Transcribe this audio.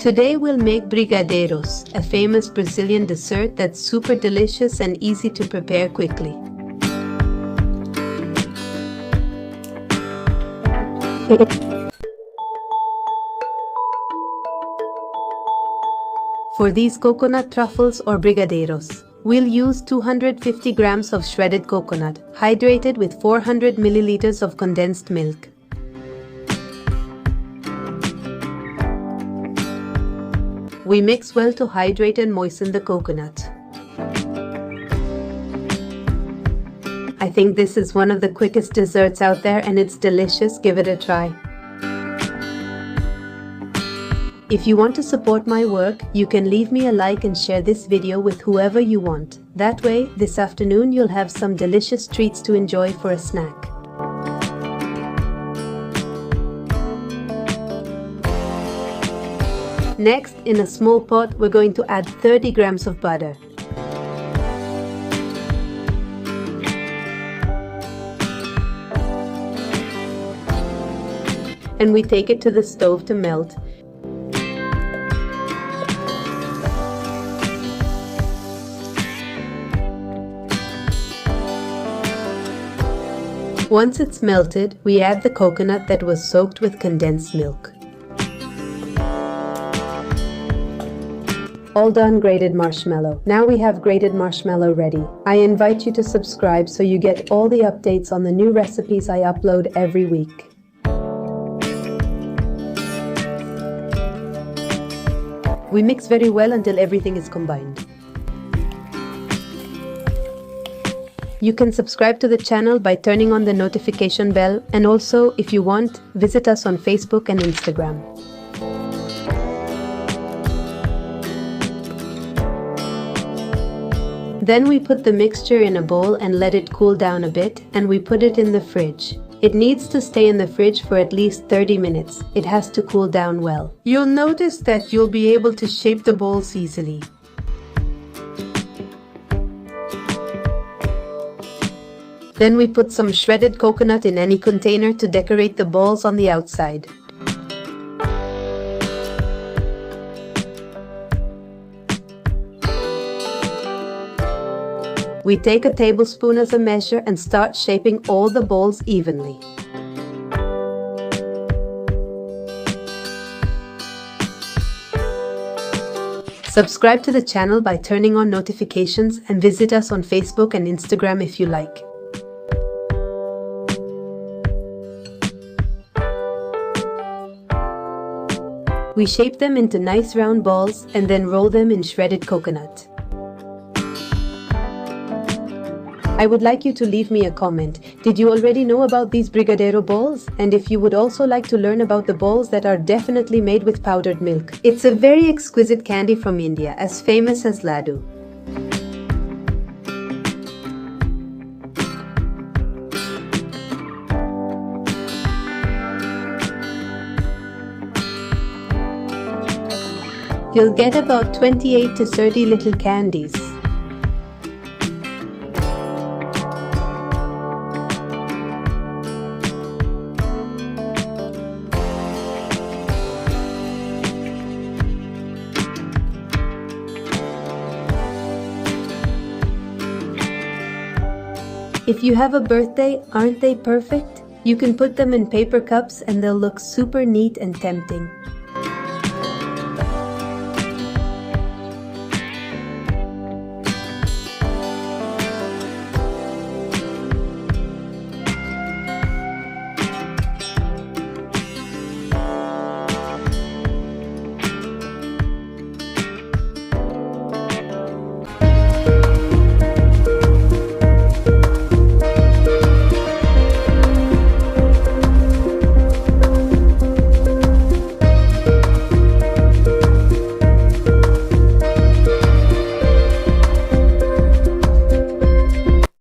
Today we'll make brigadeiros, a famous Brazilian dessert that's super delicious and easy to prepare quickly. For these coconut truffles or brigadeiros, we'll use 250 grams of shredded coconut, hydrated with 400 milliliters of condensed milk. We mix well to hydrate and moisten the coconut. I think this is one of the quickest desserts out there and it's delicious. Give it a try. If you want to support my work, you can leave me a like and share this video with whoever you want. That way, this afternoon you'll have some delicious treats to enjoy for a snack. Next, in a small pot, we're going to add 30 grams of butter. And we take it to the stove to melt. Once it's melted, we add the coconut that was soaked with condensed milk. All done. Grated marshmallow. Now we have grated marshmallow ready. I invite you to subscribe so you get all the updates on the new recipes I upload every week. We mix very well until everything is combined. You can subscribe to the channel by turning on the notification bell, and also, if you want, visit us on Facebook and Instagram. Then we put the mixture in a bowl and let it cool down a bit, and we put it in the fridge. It needs to stay in the fridge for at least 30 minutes. It has to cool down well. You'll notice that you'll be able to shape the balls easily. Then we put some shredded coconut in any container to decorate the balls on the outside. We take a tablespoon as a measure and start shaping all the balls evenly. Subscribe to the channel by turning on notifications and visit us on Facebook and Instagram if you like. We shape them into nice round balls and then roll them in shredded coconut. I would like you to leave me a comment. Did you already know about these Brigadeiro balls? And if you would also like to learn about the balls that are definitely made with powdered milk. It's a very exquisite candy from India, as famous as laddu. You'll get about 28 to 30 little candies. If you have a birthday, aren't they perfect? You can put them in paper cups and they'll look super neat and tempting.